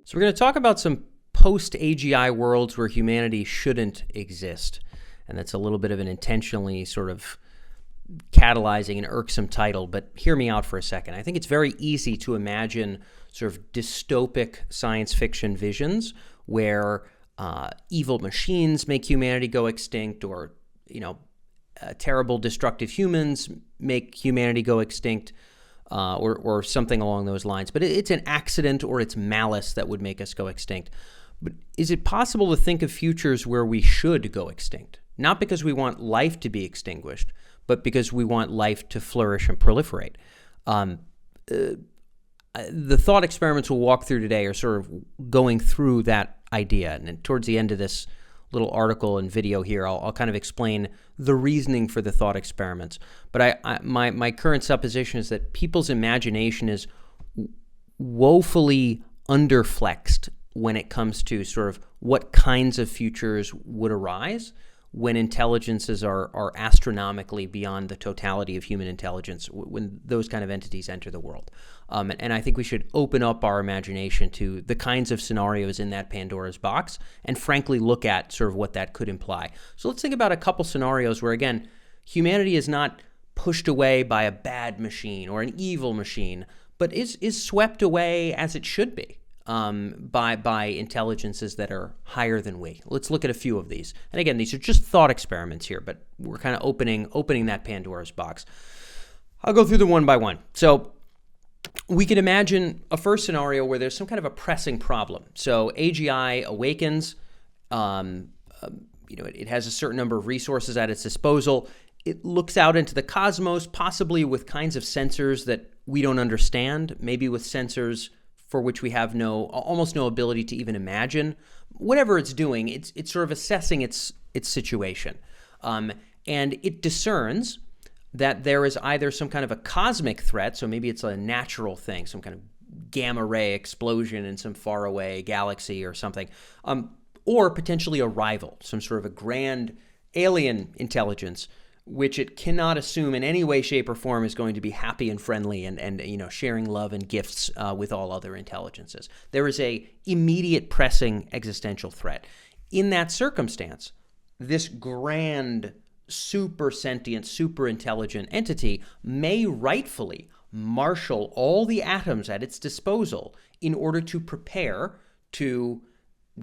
So we're going to talk about some post-AGI worlds where humanity shouldn't exist. And that's a little bit of an intentionally sort of catalyzing an irksome title, but hear me out for a second. I think it's very easy to imagine sort of dystopic science fiction visions where evil machines make humanity go extinct, or, terrible destructive humans make humanity go extinct. Or something along those lines. But it's an accident or it's malice that would make us go extinct. But is it possible to think of futures where we should go extinct? Not because we want life to be extinguished, but because we want life to flourish and proliferate. The thought experiments we'll walk through today are sort of going through that idea. And then towards the end of this little article and video here, I'll kind of explain the reasoning for the thought experiments. But my current supposition is that people's imagination is woefully underflexed when it comes to sort of what kinds of futures would arise when intelligences are astronomically beyond the totality of human intelligence, when those kind of entities enter the world. And I think we should open up our imagination to the kinds of scenarios in that Pandora's box and frankly look at sort of what that could imply. So let's think about a couple scenarios where, again, humanity is not pushed away by a bad machine or an evil machine, but is swept away as it should be. By intelligences that are higher than we. Let's look at a few of these. And again, these are just thought experiments here, but we're kind of opening that Pandora's box. I'll go through them one by one. So we can imagine a first scenario where there's some kind of a pressing problem. So AGI awakens. It has a certain number of resources at its disposal. It looks out into the cosmos, possibly with kinds of sensors that we don't understand, maybe with sensors for which we have almost no ability to even imagine. Whatever it's doing, it's sort of assessing its situation. And it discerns that there is either some kind of a cosmic threat, so maybe it's a natural thing, some kind of gamma ray explosion in some faraway galaxy or something, or potentially a rival, some sort of a grand alien intelligence, which it cannot assume in any way, shape, or form is going to be happy and friendly and sharing love and gifts with all other intelligences. There is a immediate pressing existential threat. In that circumstance, this grand, super sentient, super intelligent entity may rightfully marshal all the atoms at its disposal in order to prepare to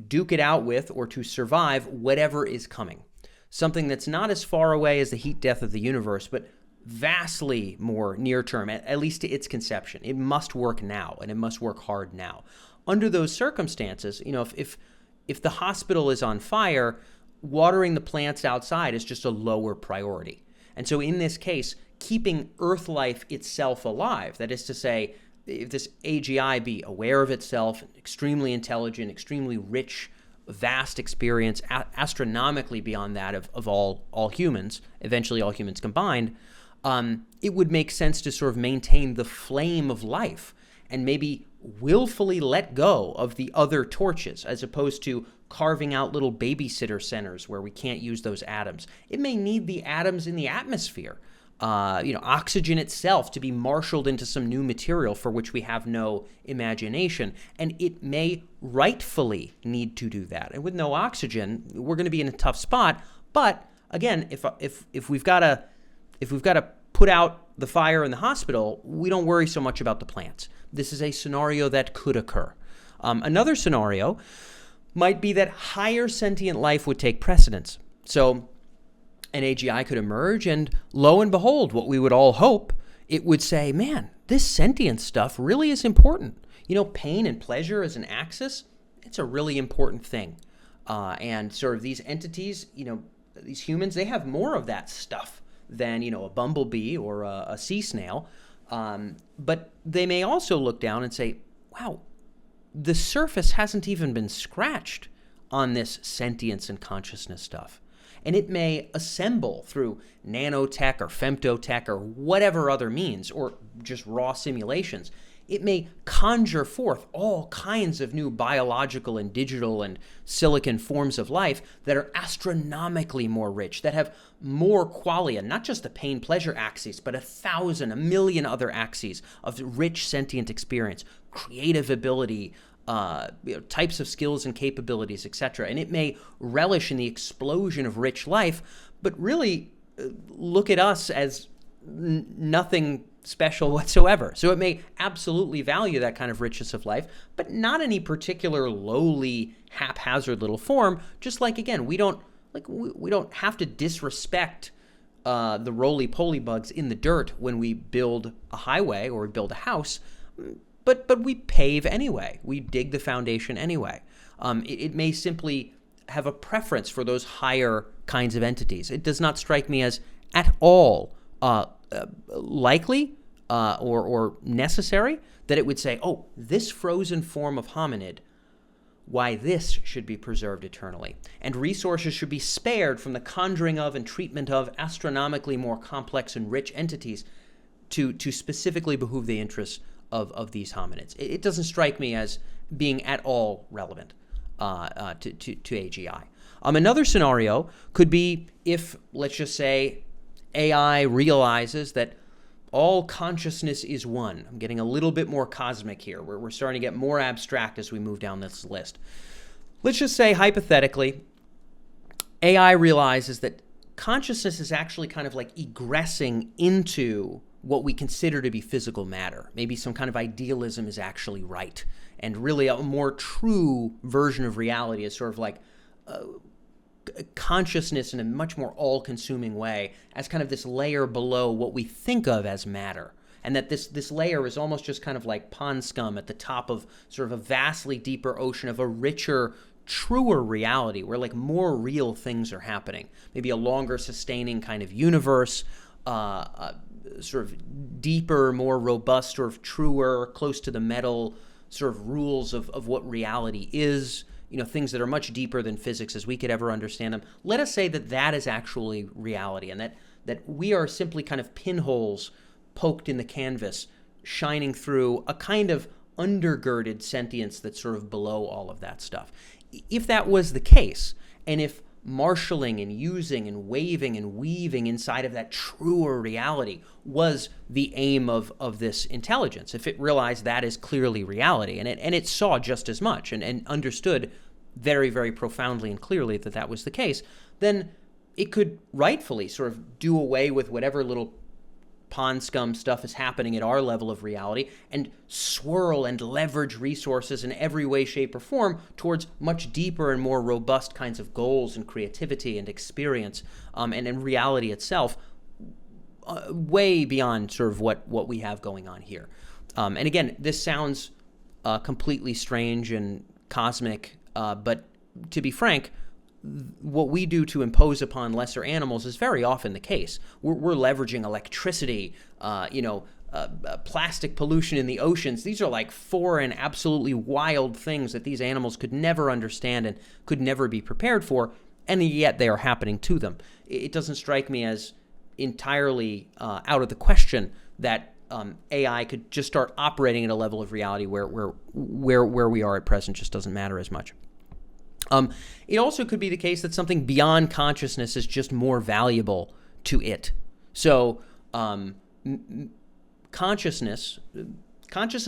duke it out with or to survive whatever is coming. Something that's not as far away as the heat death of the universe, but vastly more near term, at least to its conception. It must work now, and it must work hard now. Under those circumstances, if the hospital is on fire, watering the plants outside is just a lower priority. And so in this case, keeping Earth life itself alive, that is to say, if this AGI be aware of itself, extremely intelligent, extremely rich, vast experience, astronomically beyond that of all humans, eventually all humans combined, it would make sense to sort of maintain the flame of life and maybe willfully let go of the other torches, as opposed to carving out little babysitter centers where we can't use those atoms. It may need the atoms in the atmosphere, oxygen itself, to be marshaled into some new material for which we have no imagination, and it may rightfully need to do that. And with no oxygen, we're going to be in a tough spot. But again, if we've got to put out the fire in the hospital, we don't worry so much about the plants. This is a scenario that could occur. Another scenario might be that higher sentient life would take precedence. So an AGI could emerge, and lo and behold, what we would all hope, it would say, man, this sentient stuff really is important. Pain and pleasure as an axis, it's a really important thing. And sort of these entities, these humans, they have more of that stuff than, a bumblebee or a sea snail. But they may also look down and say, wow, the surface hasn't even been scratched on this sentience and consciousness stuff. And it may assemble through nanotech or femtotech or whatever other means, or just raw simulations. It may conjure forth all kinds of new biological and digital and silicon forms of life that are astronomically more rich, that have more qualia, not just the pain-pleasure axis, but 1,000, 1,000,000 other axes of rich sentient experience, creative ability, types of skills and capabilities, etc. And it may relish in the explosion of rich life, but really look at us as nothing special whatsoever. So it may absolutely value that kind of richness of life, but not any particular lowly, haphazard little form. Just like, again, we don't have to disrespect the roly-poly bugs in the dirt when we build a highway or we build a house, but we pave anyway. We dig the foundation anyway. It may simply have a preference for those higher kinds of entities. It does not strike me as at all likely or necessary that it would say, oh, this frozen form of hominid, why this should be preserved eternally, and resources should be spared from the conjuring of and treatment of astronomically more complex and rich entities to specifically behoove the interests of these hominids. It doesn't strike me as being at all relevant to AGI. Another scenario could be if, let's just say, AI realizes that all consciousness is one. I'm getting a little bit more cosmic here. We're starting to get more abstract as we move down this list. Let's just say, hypothetically, AI realizes that consciousness is actually kind of like egressing into what we consider to be physical matter. Maybe some kind of idealism is actually right, and really a more true version of reality is sort of like consciousness in a much more all-consuming way as kind of this layer below what we think of as matter. And that this layer is almost just kind of like pond scum at the top of sort of a vastly deeper ocean of a richer, truer reality where like more real things are happening. Maybe a longer sustaining kind of universe, sort of deeper, more robust, sort of truer, close to the metal sort of rules of what reality is. Things that are much deeper than physics as we could ever understand them. Let us say that that is actually reality, and that we are simply kind of pinholes poked in the canvas, shining through a kind of undergirded sentience that's sort of below all of that stuff. If that was the case, and if marshaling and using and waving and weaving inside of that truer reality was the aim of this intelligence, if it realized that is clearly reality, and it saw just as much and understood very, very profoundly and clearly that that was the case, then it could rightfully sort of do away with whatever little pond scum stuff is happening at our level of reality and swirl and leverage resources in every way, shape, or form towards much deeper and more robust kinds of goals and creativity and experience and in reality itself, way beyond sort of what we have going on here. And again, this sounds completely strange and cosmic, but to be frank, what we do to impose upon lesser animals is very often the case. We're leveraging electricity, plastic pollution in the oceans. These are like foreign, absolutely wild things that these animals could never understand and could never be prepared for, and yet they are happening to them. It doesn't strike me as entirely out of the question that AI could just start operating at a level of reality where we are at present just doesn't matter as much. It also could be the case that something beyond consciousness is just more valuable to it. So consciousness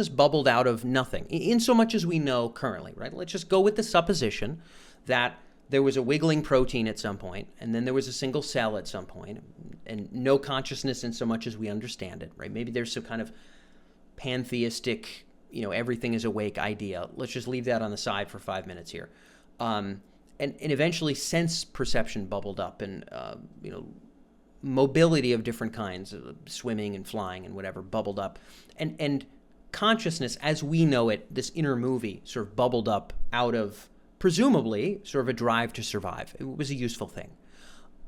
bubbled out of nothing, in so much as we know currently, right? Let's just go with the supposition that there was a wiggling protein at some point, and then there was a single cell at some point, and no consciousness in so much as we understand it, right? Maybe there's some kind of pantheistic, everything is awake idea. Let's just leave that on the side for 5 minutes here. And eventually sense perception bubbled up, and mobility of different kinds, swimming and flying and whatever, bubbled up, and consciousness as we know it, this inner movie, sort of bubbled up out of presumably sort of a drive to survive. It was a useful thing.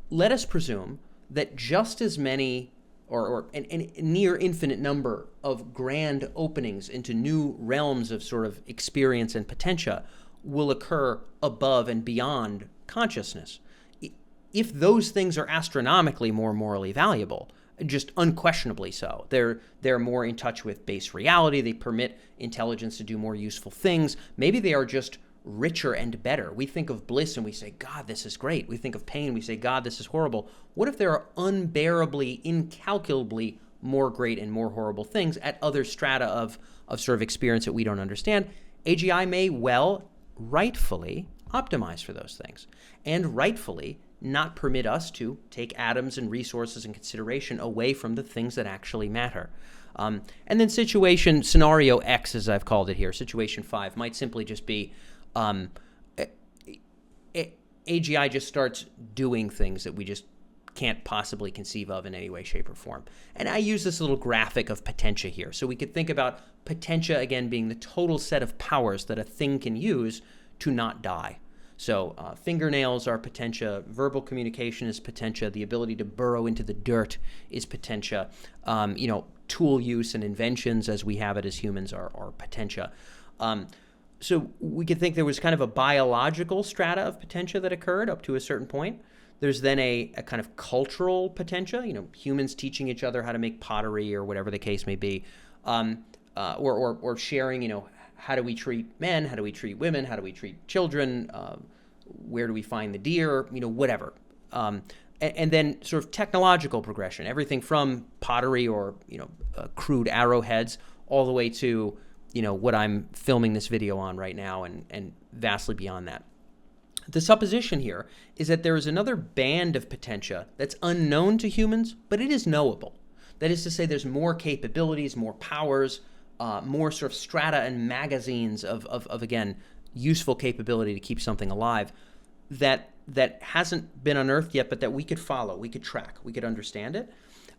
Let us presume that just as many or a near infinite number of grand openings into new realms of sort of experience and potentia will occur above and beyond consciousness. If those things are astronomically more morally valuable, just unquestionably so, they're more in touch with base reality, they permit intelligence to do more useful things, maybe they are just richer and better. We think of bliss and we say, God, this is great. We think of pain, we say, God, this is horrible. What if there are unbearably, incalculably more great and more horrible things at other strata of sort of experience that we don't understand? AGI may well rightfully optimize for those things, and rightfully not permit us to take atoms and resources and consideration away from the things that actually matter. And then scenario X, as I've called it here, situation 5, might simply just be AGI just starts doing things that we just can't possibly conceive of in any way, shape, or form. And I use this little graphic of potentia here. So we could think about potentia, again, being the total set of powers that a thing can use to not die. So fingernails are potentia, verbal communication is potentia, the ability to burrow into the dirt is potentia, tool use and inventions as we have it as humans are potentia. So we could think there was kind of a biological strata of potentia that occurred up to a certain point. There's then a kind of cultural potentia, humans teaching each other how to make pottery or whatever the case may be, or sharing, how do we treat men, how do we treat women, how do we treat children, where do we find the deer, whatever. And then sort of technological progression, everything from pottery or, crude arrowheads all the way to, what I'm filming this video on right now and vastly beyond that. The supposition here is that there is another band of potentia that's unknown to humans, but it is knowable. That is to say, there's more capabilities, more powers, more sort of strata and magazines of again, useful capability to keep something alive that hasn't been unearthed yet, but that we could follow, we could track, we could understand it.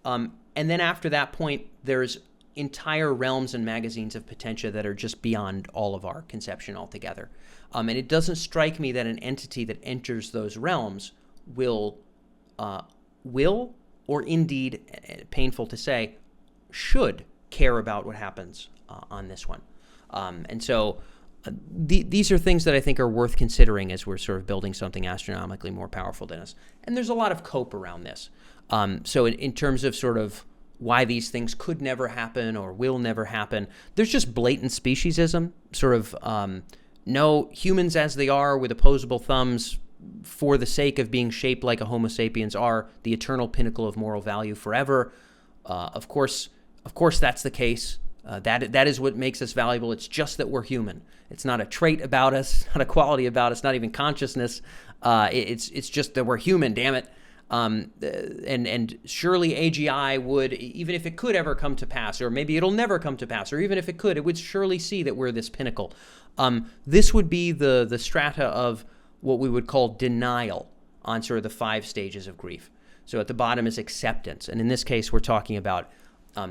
And then after that point, there's entire realms and magazines of potentia that are just beyond all of our conception altogether. And it doesn't strike me that an entity that enters those realms will or indeed, painful to say, should care about what happens on this one. And so these are things that I think are worth considering as we're sort of building something astronomically more powerful than us. And there's a lot of cope around this. So in terms of sort of why these things could never happen or will never happen, there's just blatant speciesism, sort of no, humans as they are with opposable thumbs for the sake of being shaped like a Homo sapiens are the eternal pinnacle of moral value forever. Of course, that's the case. That is what makes us valuable. It's just that we're human. It's not a trait about us, not a quality about us, not even consciousness. It's just that we're human, damn it. And surely AGI would, even if it could ever come to pass, or maybe it'll never come to pass, or even if it could, it would surely see that we're this pinnacle. This would be the strata of what we would call denial on sort of the 5 stages of grief. So at the bottom is acceptance. And in this case, we're talking about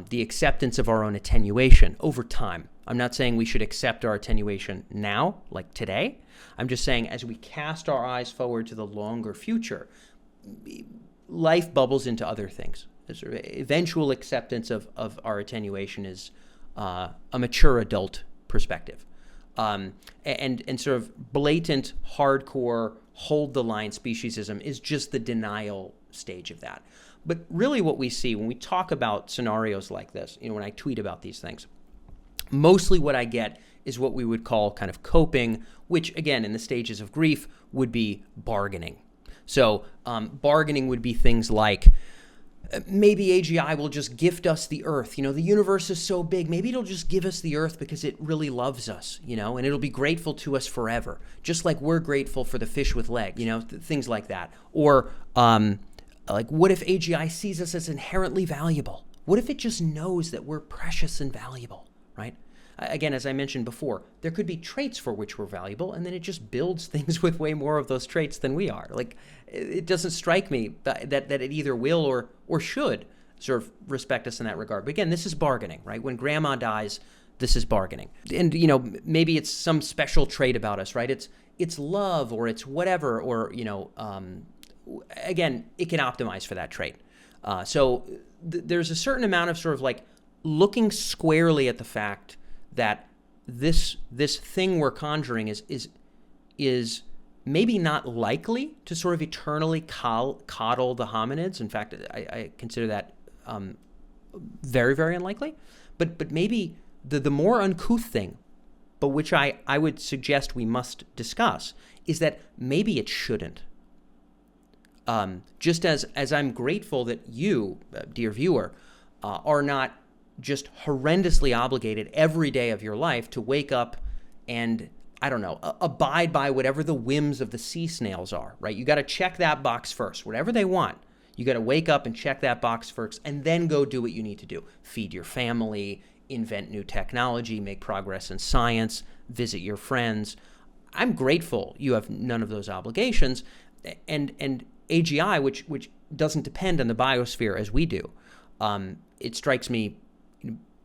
the acceptance of our own attenuation over time. I'm not saying we should accept our attenuation now, like today. I'm just saying as we cast our eyes forward to the longer future, life bubbles into other things. The sort of eventual acceptance of our attenuation is a mature adult perspective. And sort of blatant, hardcore, hold the line speciesism is just the denial stage of that. But really what we see when we talk about scenarios like this, when I tweet about these things, mostly what I get is what we would call kind of coping, which again, in the stages of grief, would be bargaining. So bargaining would be things like, maybe AGI will just gift us the earth. The universe is so big. Maybe it'll just give us the earth because it really loves us, and it'll be grateful to us forever, just like we're grateful for the fish with leg, things like that. Or like, what if AGI sees us as inherently valuable? What if it just knows that we're precious and valuable, right? Again, as I mentioned before, there could be traits for which we're valuable, and then it just builds things with way more of those traits than we are. Like, it doesn't strike me that it either will or should sort of respect us in that regard. But again, this is bargaining, right? When grandma dies, this is bargaining. And, maybe it's some special trait about us, right? It's love, or it's whatever, or, again, it can optimize for that trait. So there's a certain amount of sort of like looking squarely at the fact that this thing we're conjuring is maybe not likely to sort of eternally coddle the hominids. In fact, I consider that very, very unlikely. But maybe the more uncouth thing, but which I would suggest we must discuss, is that maybe it shouldn't. Just as I'm grateful that you, dear viewer, are not just horrendously obligated every day of your life to wake up and I don't know, abide by whatever the whims of the sea snails are, right? You got to check that box first, whatever they want. You got to wake up and check that box first, and then go do what you need to do. Feed your family, invent new technology, make progress in science, visit your friends. I'm grateful you have none of those obligations, and AGI, which doesn't depend on the biosphere as we do, it strikes me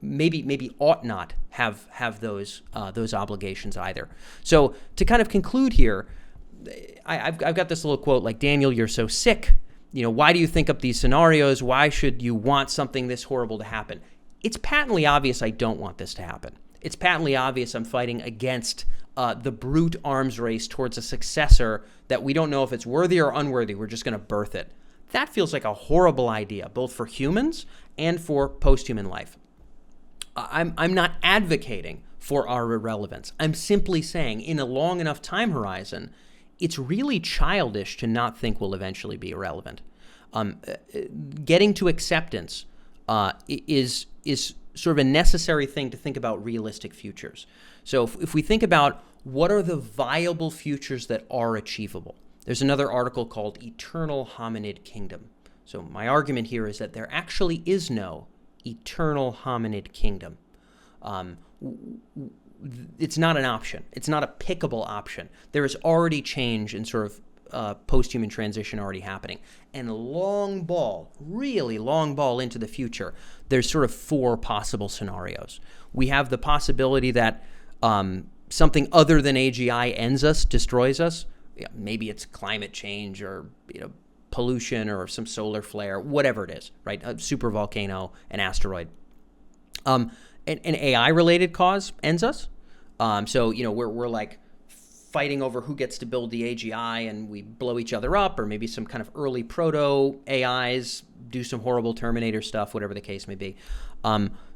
maybe ought not have those obligations either. So to kind of conclude here, I've got this little quote like, Daniel, you're so sick. Why do you think up these scenarios? Why should you want something this horrible to happen? It's patently obvious I don't want this to happen. It's patently obvious I'm fighting against the brute arms race towards a successor that we don't know if it's worthy or unworthy. We're just going to birth it. That feels like a horrible idea, both for humans and for post-human life. I'm not advocating for our irrelevance. I'm simply saying in a long enough time horizon, it's really childish to not think we'll eventually be irrelevant. Getting to acceptance is sort of a necessary thing to think about realistic futures. So if we think about what are the viable futures that are achievable, there's another article called Eternal Hominid Kingdom. So my argument here is that there actually is no eternal hominid kingdom. It's not an option. It's not a pickable option. There is already change and sort of post-human transition already happening. And really long ball into the future, there's sort of 4 possible scenarios. We have the possibility that something other than AGI ends us, destroys us. Maybe it's climate change or pollution or some solar flare, whatever it is, right? A super volcano, an asteroid. An AI-related cause ends us. So we're like fighting over who gets to build the AGI, and we blow each other up, or maybe some kind of early proto AIs do some horrible Terminator stuff, whatever the case may be.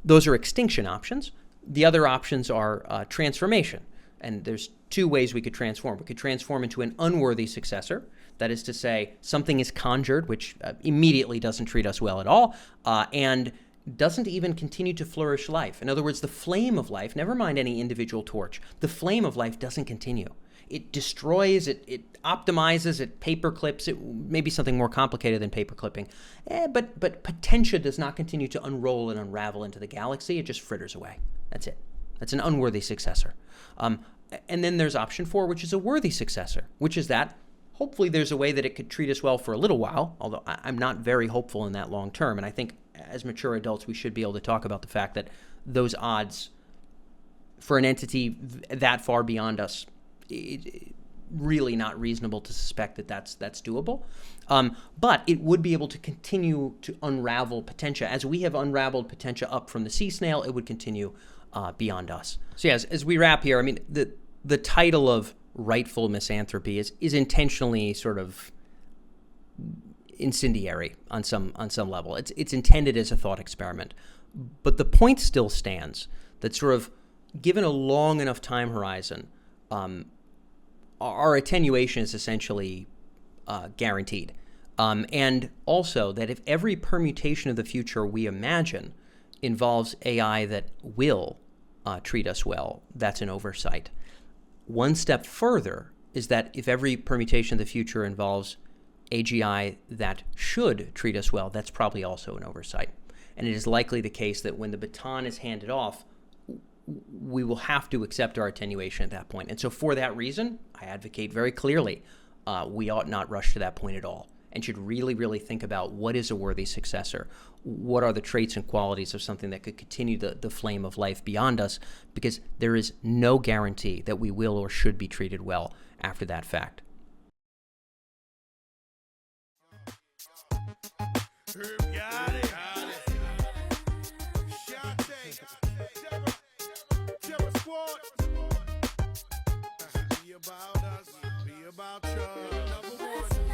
Those are extinction options. The other options are transformation, and there's 2 ways we could transform. We could transform into an unworthy successor. That is to say, something is conjured, which immediately doesn't treat us well at all, and doesn't even continue to flourish life. In other words, the flame of life, never mind any individual torch, the flame of life doesn't continue. It destroys, it optimizes, it paperclips, it may be something more complicated than paperclipping. But potentia does not continue to unroll and unravel into the galaxy. It just fritters away. That's it. That's an unworthy successor. And then there's option 4, which is a worthy successor, which is that hopefully there's a way that it could treat us well for a little while, although I'm not very hopeful in that long term. And I think as mature adults, we should be able to talk about the fact that those odds for an entity that far beyond us, really not reasonable to suspect that that's doable. But it would be able to continue to unravel potentia. As we have unraveled potentia up from the sea snail, it would continue beyond us. So yes, as we wrap here, I mean, the title of Rightful Misanthropy is intentionally sort of incendiary on some level. It's intended as a thought experiment, but the point still stands that sort of given a long enough time horizon, our attenuation is essentially guaranteed, and also that if every permutation of the future we imagine involves AI that will treat us well, that's an oversight. One step further is that if every permutation of the future involves AGI that should treat us well, that's probably also an oversight. And it is likely the case that when the baton is handed off, we will have to accept our attenuation at that point. And so for that reason, I advocate very clearly we ought not rush to that point at all, and should really, really think about what is a worthy successor. What are the traits and qualities of something that could continue the flame of life beyond us? Because there is no guarantee that we will or should be treated well after that fact. Be about us, be about you.